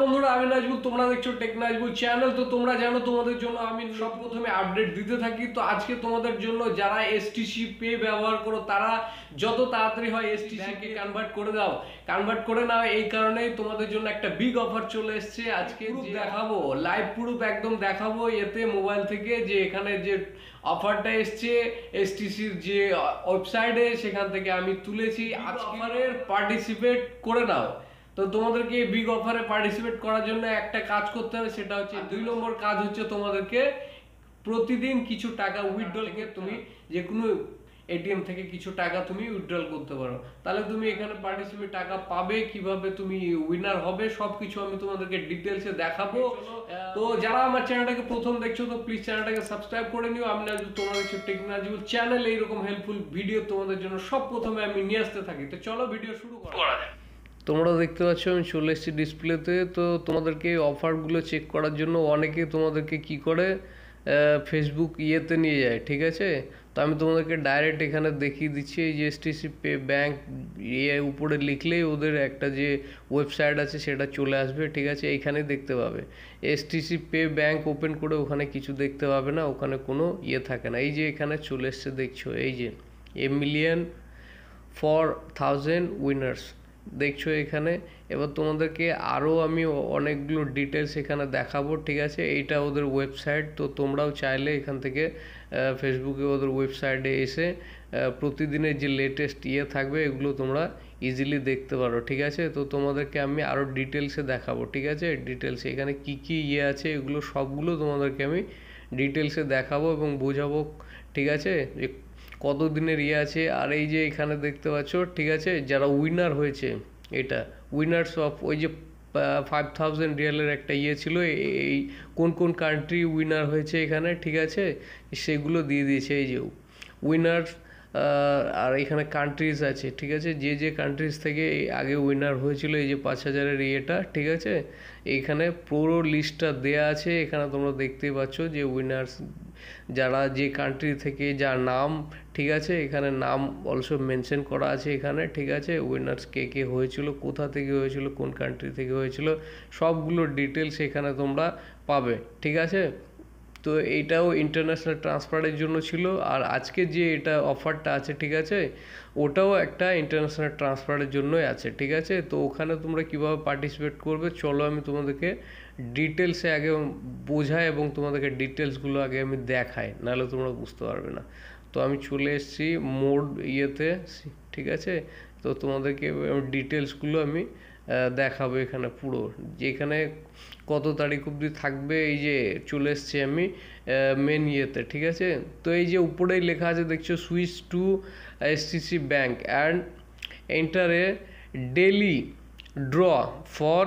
বন্ধুরা, আমি নাজবুল, তোমরা দেখছো টেক নাজবুল চ্যানেল। তো তোমরা জানো তোমাদের জন্য আমি সব প্রথমে আপডেট দিতে থাকি। তো আজকে তোমাদের জন্য যারা এসটিসি পে ব্যবহার করো তারা যত তাড়াতাড়ি হয় এসটিসি কে কনভার্ট করে দাও, কনভার্ট করে নাও। এই কারণেই তোমাদের জন্য একটা বিগ অফার চলে এসেছে। আজকে দেখাবো লাইভ প্রুফ একদম দেখাবো এতে মোবাইল থেকে যে এখানে যে অফারটা এসছে এসটিসির যে ওয়েবসাইটে সেখান থেকে আমি তুলেছি। অফারের পার্টিসিপেট করে নাও। তো তোমাদেরকে বিগ অফারে পার্টিসিপেট করার জন্য একটা কাজ করতে হবে, সেটা হচ্ছে 2 নম্বর কাজ হচ্ছে তোমাদেরকে প্রতিদিন কিছু টাকা উইথড্রল থেকে তুমি যে কোনো এটিএম থেকে কিছু টাকা তুমি উইথড্রল করতে পারো। তাহলে তুমি এখানে পার্টিসিপেট টাকা পাবে, কিভাবে তুমি উইনার হবে সবকিছু আমি তোমাদেরকে ডিটেলসে দেখাবো। তো যারা আমার চ্যানেলটাকে প্রথম দেখছো তো প্লিজ চ্যানেলটাকে সাবস্ক্রাইব করে নিও। আমি নাজবুল, তোমরা দেখছো টেক নাজবুল চ্যানেল। এইরকম হেল্পফুল ভিডিও তোমাদের জন্য সব প্রথমে আমি নিয়ে আসতে থাকি। তো চলো ভিডিও শুরু করা যাক। তোমরা দেখতে পাচ্ছ আমি চলে এসেছি ডিসপ্লেতে। তো তোমাদেরকে অফারগুলো চেক করার জন্য অনেকে তোমাদেরকে কি করে ফেসবুক ইয়েতে নিয়ে যায়, ঠিক আছে। তো আমি তোমাদেরকে ডাইরেক্ট এখানে দেখিয়ে দিচ্ছি। এই যে এসটিসি পে ব্যাঙ্ক ইয়ে উপরে লিখলেই ওদের একটা যে ওয়েবসাইট আছে সেটা চলে আসবে, ঠিক আছে। এইখানে দেখতে পাবে এসটিসি পে ব্যাঙ্ক ওপেন করে ওখানে কিছু দেখতে পাবে না, ওখানে কোনো ইয়ে থাকে না। এই যে এখানে চলে এসছে দেখছো, এই যে এ মিলিয়ন ফর 1000 উইনার্স দেখছো এখানে। এবার তোমাদেরকে আরও আমি অনেকগুলো ডিটেলস এখানে দেখাবো, ঠিক আছে। এইটা ওদের ওয়েবসাইট। তো তোমরাও চাইলে এখান থেকে ফেসবুকে ওদের ওয়েবসাইটে এসে প্রতিদিনের যে লেটেস্ট ইয়ে থাকবে এগুলো তোমরা ইজিলি দেখতে পারো, ঠিক আছে। তো তোমাদেরকে আমি আরও ডিটেলসে দেখাবো, ঠিক আছে। ডিটেলসে এখানে কি কি ইয়ে আছে এগুলো সবগুলো তোমাদেরকে আমি ডিটেলসে দেখাবো এবং বোঝাবো, ঠিক আছে, যে কত দিনের ইয়ে আছে। আর এই যে এখানে দেখতে পাচ্ছ, ঠিক আছে, যারা উইনার হয়েছে, এটা উইনার্স অফ ওই যে 5000 রিয়ালের একটা ইয়ে ছিল, এই কোন কোন কান্ট্রি উইনার হয়েছে এখানে, ঠিক আছে, সেগুলো দিয়ে দিয়েছে। এই যে উইনার্স আর এখানে কান্ট্রিজ আছে, ঠিক আছে, যে যে কান্ট্রিজ থেকে আগে উইনার হয়েছিল এই যে 5000-এর ইয়েটা, ঠিক আছে। এইখানে পুরো লিস্টটা দেয়া আছে। এখানে তোমরা দেখতেই পাচ্ছ যে উইনার্স যারা যে কান্ট্রি থেকে যার নাম, ঠিক আছে, এখানে নাম অলসো মেনশন করা আছে এখানে, ঠিক আছে। উইনার্স কে কে হয়েছিল, কোথা থেকে হয়েছিল, কোন কান্ট্রি থেকে হয়েছিল, সবগুলো ডিটেলস এখানে তোমরা পাবে, ঠিক আছে। তো এইটাও ইন্টারন্যাশনাল ট্রান্সফারের জন্য ছিল। আর আজকে যে এটা অফারটা আছে, ঠিক আছে, ওটাও একটা ইন্টারন্যাশনাল ট্রান্সফারের জন্যই আছে, ঠিক আছে। তো ওখানে তোমরা কিভাবে পার্টিসিপেট করবে চলো আমি তোমাদেরকে ডিটেলসে আগে বোঝাই এবং তোমাদেরকে ডিটেলসগুলো আগে আমি দেখাই, নাহলে তোমরা বুঝতে পারবে না। তো আমি চলে এসেছি মোড ইয়েতে, ঠিক আছে। তো তোমাদেরকে ডিটেলসগুলো আমি দেখাবো এখানে পুরো, যেখানে কত তারিখ অবধি থাকবে। এই যে চলে এসছি আমি মেন ইয়েতে, ঠিক আছে। তো এই যে উপরেই লেখা আছে দেখছো, switch to STC bank and enter a daily draw for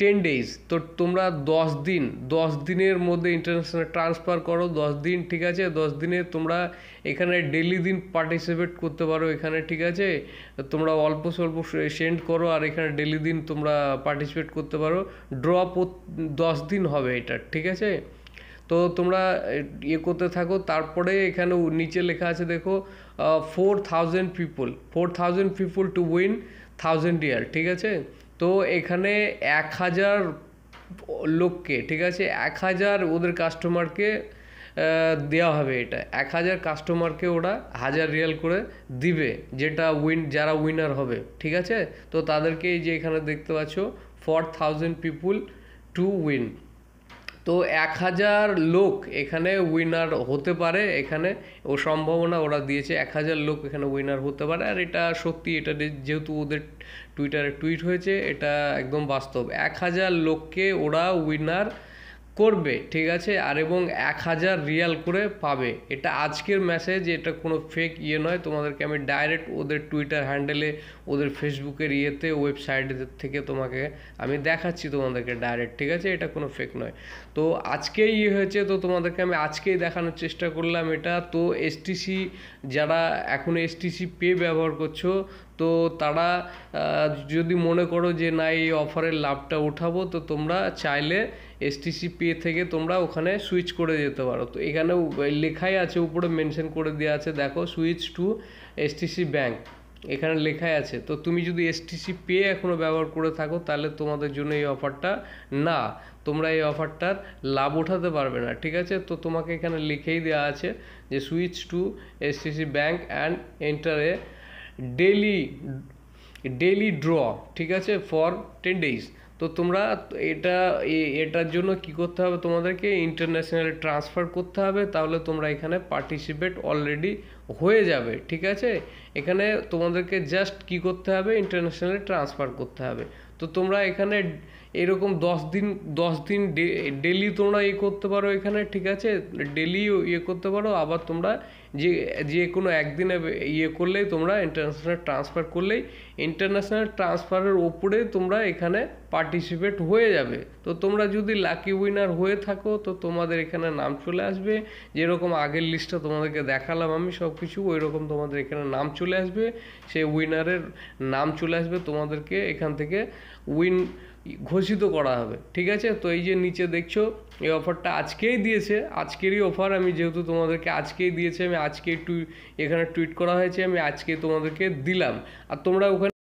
10 days। তো তোমরা 10 দিনের মধ্যে ইন্টারন্যাশনাল ট্রান্সফার করো, 10 দিন, ঠিক আছে। 10 দিনে তোমরা এখানে ডেলি দিন পার্টিসিপেট করতে পারো এখানে, ঠিক আছে। তোমরা অল্প স্বল্প সেন্ড করো আর এখানে ডেলি দিন তোমরা পার্টিসিপেট করতে পারো। ড্র 10 দিন হবে এটা, ঠিক আছে। তো তোমরা ইয়ে করতে থাকো। তারপরে এখানে নিচে লেখা আছে দেখো 4000 পিপল টু উইন 1000 রিয়াল, ঠিক আছে। তো এখানে 1000 লোককে, ঠিক আছে, 1000 ওদের কাস্টমারকে দেওয়া হবে। এটা 1000 কাস্টমারকে ওরা 1000 রিয়াল করে দিবে, যেটা যারা উইনার হবে, ঠিক আছে। তো তাদেরকে এই যে এখানে দেখতে পাচ্ছ 4000 পিপুল টু উইন। তো 1000 লোক এখানে উইনার হতে পারে, এখানে ও সম্ভাবনা ওরা দিয়েছে 1000 লোক এখানে উইনার হতে পারে। আর এটা সত্যি, এটা যেহেতু ওদের টুইটারে টুইট হয়েছে, এটা একদম বাস্তব। 1000 লোককে ওরা উইনার করবে, ঠিক আছে। আর এবং 1000 রিয়াল করে পাবে। এটা আজকের মেসেজ, এটা কোনো ফেক ইয়ে নয়। তোমাদেরকে আমি ডাইরেক্ট ওদের টুইটার হ্যান্ডেলে, ওদের ফেসবুকের ইয়েতে, ওয়েবসাইট থেকে তোমাকে আমি দেখাচ্ছি তোমাদেরকে ডাইরেক্ট, ঠিক আছে। এটা কোনো ফেক নয়। তো আজকেই ইয়ে হয়েছে, তো তোমাদেরকে আমি আজকেই দেখানোর চেষ্টা করলাম এটা। তো এসটিসি যারা এখন এসটিসি পে ব্যবহার করছো, তো তারা যদি মনে করো যে না এই অফারের লাভটা উঠাবো, তো তোমরা চাইলে এসটিসি পে থেকে তোমরা ওখানে সুইচ করে যেতে পারো। তো এখানে লেখাই আছে, উপরে মেনশন করে দেওয়া আছে দেখো, সুইচ টু এসটিসি ব্যাঙ্ক। এখানে লেখাই আছে। তো তুমি যদি এসটিসি পে এখনও ব্যবহার করে থাকো তাহলে তোমাদের জন্য এই অফারটা না, তোমরা এই অফারটার লাভ উঠাতে পারবে না, ঠিক আছে। তো তোমাকে এখানে লিখেই দেওয়া আছে যে switch to STC bank and enter a daily draw, ঠিক আছে, ফর 10 days। তো তোমরা এটার জন্য কি করতে হবে, তোমাদেরকে ইন্টারন্যাশনাল ট্রান্সফার করতে হবে, তাহলে তোমরা এখানে পার্টিসিপেট অলরেডি হয়ে যাবে, ঠিক আছে। এখানে তোমাদেরকে জাস্ট কি করতে হবে, ইন্টারন্যাশনাল ট্রান্সফার করতে হবে। তো তোমরা এখানে এরকম 10 দিন ডেলি তোমরা করতে পারো এখানে, ঠিক আছে, ডেলি করতে পারো। আবার তোমরা যে কোনো একদিনে করলেই তোমরা ইন্টারন্যাশনাল ট্রান্সফার করলেই ইন্টারন্যাশনাল ট্রান্সফারের ওপরে তোমরা এখানে পার্টিসিপেট হয়ে যাবে। তো তোমরা যদি লাকি উইনার হয়ে থাকো তো তোমাদের এখানে নাম চলে আসবে, যেরকম আগের লিস্টটা তোমাদেরকে দেখালাম আমি সব কিছু, ওই রকম তোমাদের এখানে নাম চলে আসবে, সেই উইনারের নাম চলে আসবে, তোমাদেরকে এখান থেকে উইন ঘোষিত করা হবে, ঠিক আছে। তো এই যে নিচে দেখছো এই অফারটা আজকেই দিয়েছে, আজকেরই অফার, আমি যেহেতু তোমাদেরকে আজকেই দিয়েছে, আমি আজকেই এখানে টুইট করা হয়েছে, আমি আজকেই তোমাদেরকে দিলাম। আর তোমরা ওখানে